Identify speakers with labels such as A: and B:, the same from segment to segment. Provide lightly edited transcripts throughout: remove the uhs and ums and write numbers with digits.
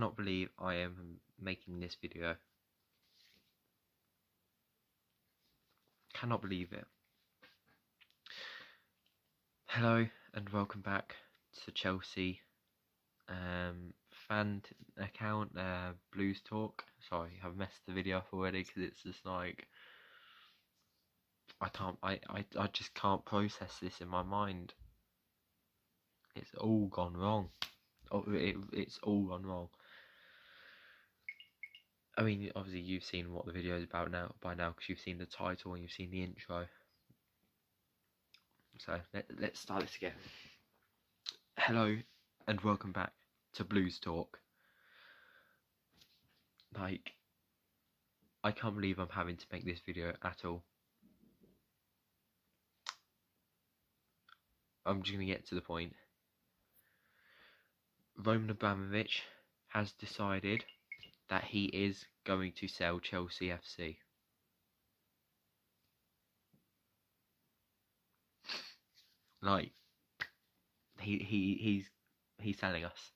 A: cannot believe I am making this video. Cannot believe it. Hello and welcome back to Chelsea fan account, Blues Talk. Sorry, I've messed the video up already because it's just like I just can't process this in my mind. It's all gone wrong. It's all gone wrong. I mean, obviously you've seen what the video is about by now because you've seen the title and you've seen the intro. So let's start this again. Hello and welcome back to Blues Talk. Like, I can't believe I'm having to make this video at all. I'm just going to get to the point. Roman Abramovich has decided that he is going to sell Chelsea FC. Like, he's selling us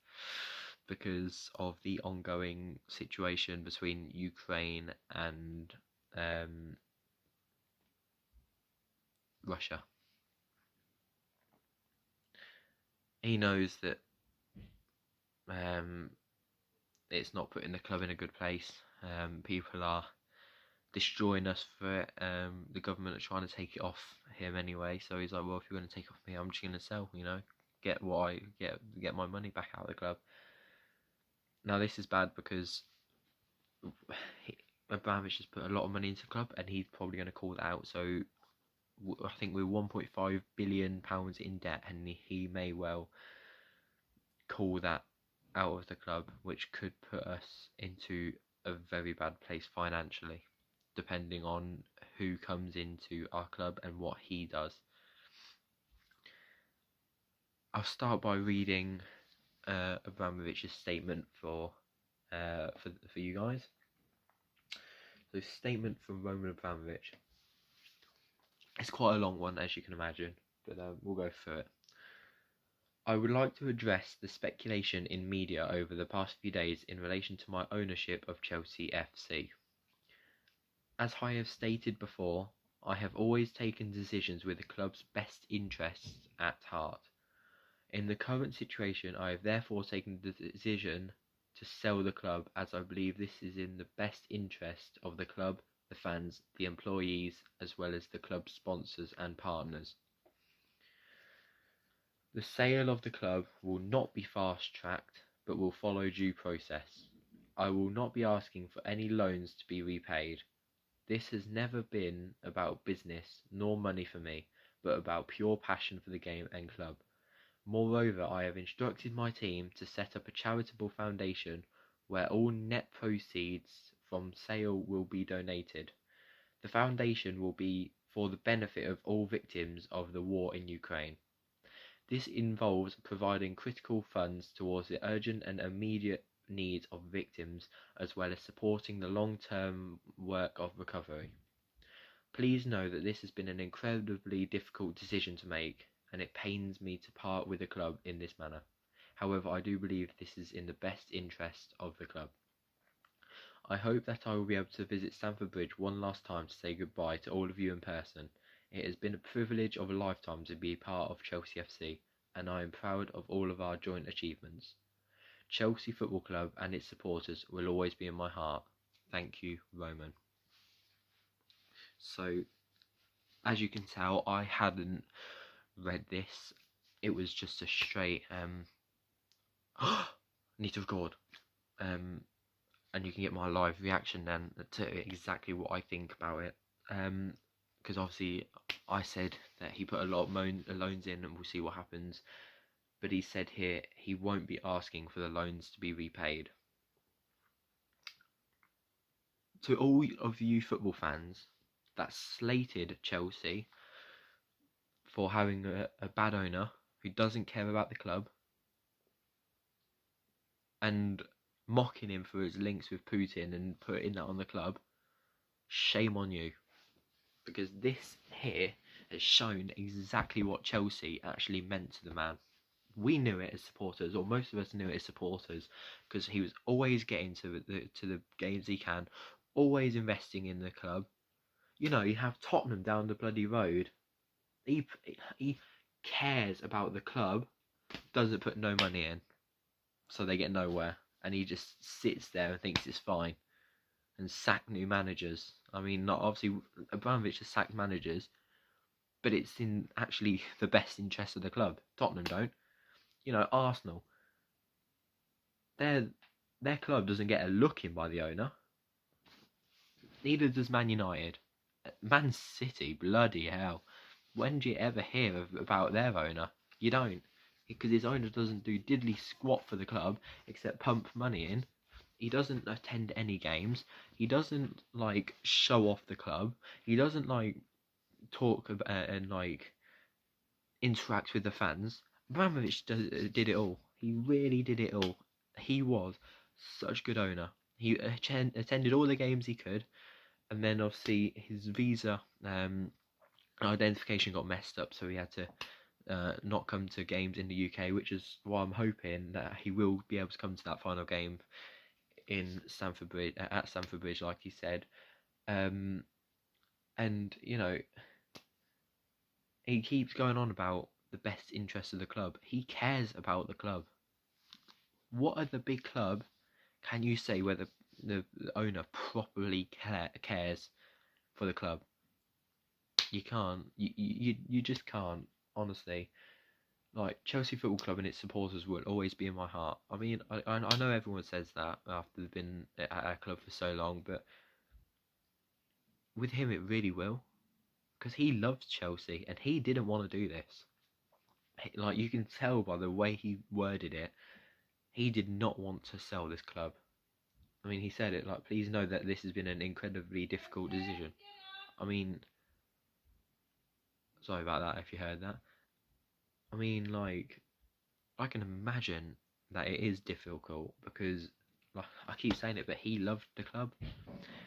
A: because of the ongoing situation between Ukraine and Russia. He knows that it's not putting the club in a good place. People are destroying us for it. The government are trying to take it off him anyway. So he's like, well, if you're going to take it off me, I'm just going to sell. You know, get my money back out of the club. Now this is bad because Abramovich has put a lot of money into the club, and he's probably going to call that out. So I think we're £1.5 billion in debt, and he may well call that out of the club, which could put us into a very bad place financially, depending on who comes into our club and what he does. I'll start by reading Abramovich's statement for you guys. So, statement from Roman Abramovich. It's quite a long one, as you can imagine, but we'll go through it. I would like to address the speculation in media over the past few days in relation to my ownership of Chelsea FC. As I have stated before, I have always taken decisions with the club's best interests at heart. In the current situation, I have therefore taken the decision to sell the club, as I believe this is in the best interest of the club, the fans, the employees, as well as the club's sponsors and partners. The sale of the club will not be fast-tracked, but will follow due process. I will not be asking for any loans to be repaid. This has never been about business nor money for me, but about pure passion for the game and club. Moreover, I have instructed my team to set up a charitable foundation where all net proceeds from sale will be donated. The foundation will be for the benefit of all victims of the war in Ukraine. This involves providing critical funds towards the urgent and immediate needs of victims, as well as supporting the long-term work of recovery. Please know that this has been an incredibly difficult decision to make, and it pains me to part with the club in this manner. However, I do believe this is in the best interest of the club. I hope that I will be able to visit Stamford Bridge one last time to say goodbye to all of you in person. It has been a privilege of a lifetime to be part of Chelsea FC, and I am proud of all of our joint achievements. Chelsea Football Club and its supporters will always be in my heart. Thank you, Roman. So, as you can tell, I hadn't read this. It was just a straight need to record. And you can get my live reaction then to exactly what I think about it. Because obviously I said that he put a lot of loans in and we'll see what happens. But he said here he won't be asking for the loans to be repaid. To all of you football fans that slated Chelsea for having a bad owner who doesn't care about the club and mocking him for his links with Putin and putting that on the club, shame on you. Because this here has shown exactly what Chelsea actually meant to the man. We knew it as supporters, or most of us knew it as supporters, because he was always getting to the games he can, always investing in the club. You know, you have Tottenham down the bloody road. He cares about the club, doesn't put no money in, so they get nowhere, and he just sits there and thinks it's fine, and sack new managers. I mean, not obviously Abramovich has sacked managers, but it's in actually the best interest of the club. Tottenham don't. You know, Arsenal, their club doesn't get a look in by the owner. Neither does Man United. Man City, bloody hell. When do you ever hear about their owner? You don't. Because his owner doesn't do diddly squat for the club except pump money in. He doesn't attend any games. He doesn't, like, show off the club. He doesn't, like, talk about, and, like, interact with the fans. Abramovich did it all. He really did it all. He was such a good owner. He attended all the games he could, and then obviously his visa identification got messed up, so he had to not come to games in the UK, which is why I'm hoping that he will be able to come to that final game in Stamford Bridge, at Stamford Bridge, like he said. And you know, he keeps going on about the best interest of the club. He cares about the club. What other big club can you say where the owner properly cares for the club? You can't. You just can't. Honestly, like Chelsea Football Club and its supporters will always be in my heart. I mean, I know everyone says that after they've been at our club for so long, but with him it really will, because he loves Chelsea and he didn't want to do this. Like, you can tell by the way he worded it, he did not want to sell this club. I mean, he said it like, please know that this has been an incredibly difficult decision. I mean, sorry about that if you heard that. I mean, like, I can imagine that it is difficult because, like, I keep saying it, but he loved the club,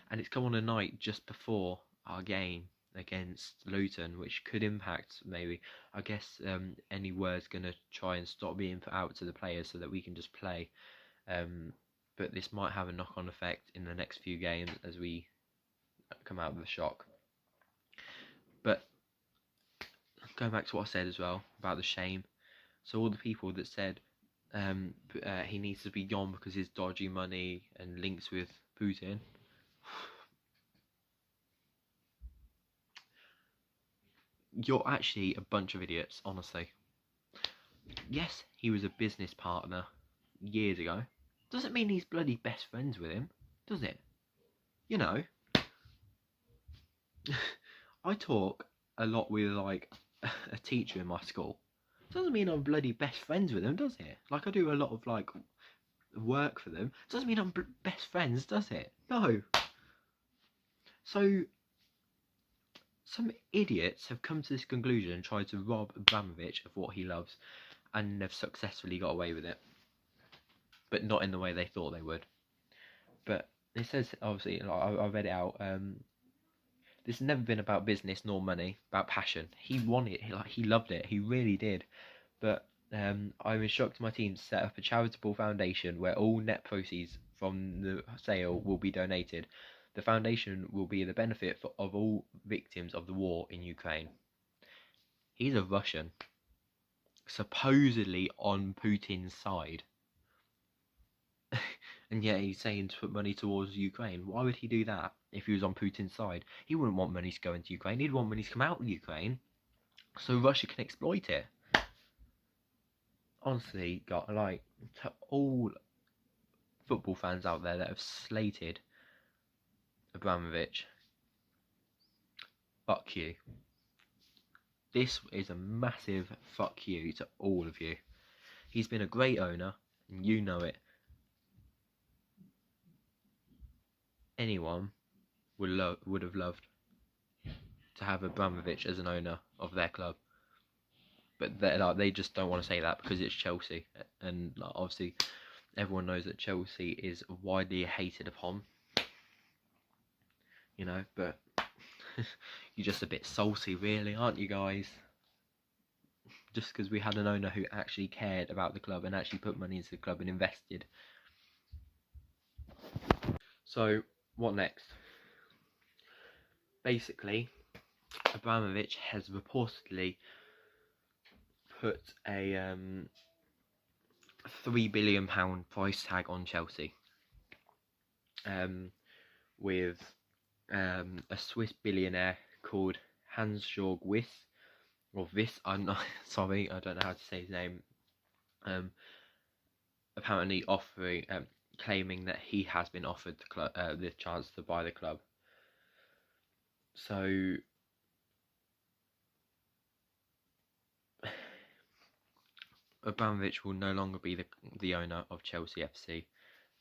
A: and it's come on a night just before our game against Luton, which could impact maybe. I guess any word's gonna try and stop being put out to the players so that we can just play. But this might have a knock-on effect in the next few games as we come out of the shock. But going back to what I said as well about the shame, so all the people that said he needs to be gone because his dodgy money and links with Putin, you're actually a bunch of idiots, honestly. Yes, he was a business partner years ago. Doesn't mean he's bloody best friends with him, does it? You know, I talk a lot with, like, a teacher in my school. Doesn't mean I'm bloody best friends with him, does it? Like, I do a lot of, like, work for them. Doesn't mean I'm best friends, does it? No. So, some idiots have come to this conclusion and tried to rob Abramovich of what he loves, and they've successfully got away with it. But not in the way they thought they would. But it says, obviously, I read it out, this has never been about business nor money, about passion. He wanted it, he loved it, he really did. But I've instructed my team to set up a charitable foundation where all net proceeds from the sale will be donated. The foundation will be the benefit of all victims of the war in Ukraine. He's a Russian, supposedly on Putin's side. And yet he's saying to put money towards Ukraine. Why would he do that if he was on Putin's side? He wouldn't want money to go into Ukraine. He'd want money to come out of Ukraine so Russia can exploit it. Honestly, got, like, to all football fans out there that have slated Abramovich, fuck you. This is a massive fuck you to all of you. He's been a great owner, and you know it. Anyone would have loved to have Abramovich as an owner of their club, but they just don't want to say that because it's Chelsea, and like, obviously everyone knows that Chelsea is widely hated upon, you know. But you're just a bit salty, really, aren't you guys? just because we had an owner who actually cared about the club and actually put money into the club and invested. So, what next? Basically, Abramovich has reportedly put a £3 billion price tag on Chelsea, with a Swiss billionaire called Hans-Jörg Wyss, or Wyss, I'm not sorry, I don't know how to say his name. Apparently offering, claiming that he has been offered the club, the chance to buy the club. So Abramovich will no longer be the owner of Chelsea FC,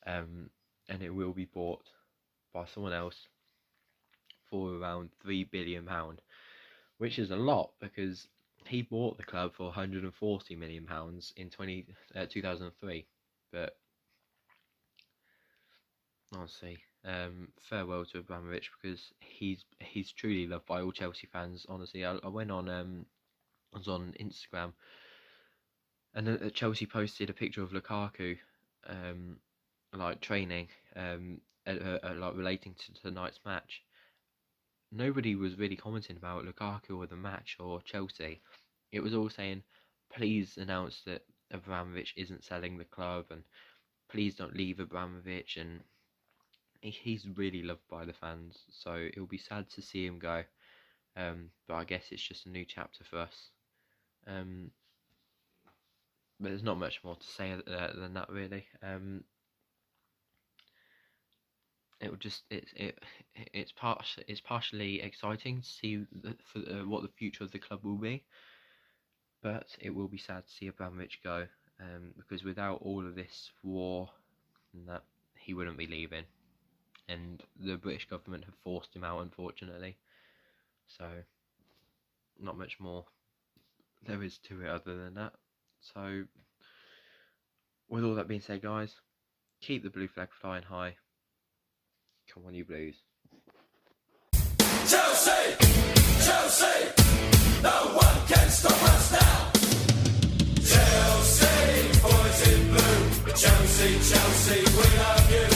A: and it will be bought by someone else for around £3 billion, which is a lot because he bought the club for £140 million in 2003. But honestly, farewell to Abramovich, because he's truly loved by all Chelsea fans. Honestly, I went on I was on Instagram, and Chelsea posted a picture of Lukaku, like training, like relating to tonight's match. Nobody was really commenting about Lukaku or the match or Chelsea. It was all saying, please announce that Abramovich isn't selling the club, and please don't leave Abramovich. And he's really loved by the fans, so it'll be sad to see him go. But I guess it's just a new chapter for us. But there's not much more to say than that, really. It's partially exciting to see what the future of the club will be, but it will be sad to see Abramovich go, because without all of this war, that he wouldn't be leaving, and the British government have forced him out, unfortunately. So not much more there is to it other than that. So with all that being said, guys, keep the blue flag flying high. Come on, you Blues.
B: Chelsea, Chelsea, no one can stop us now. Chelsea, boys in blue, Chelsea, Chelsea, we love you.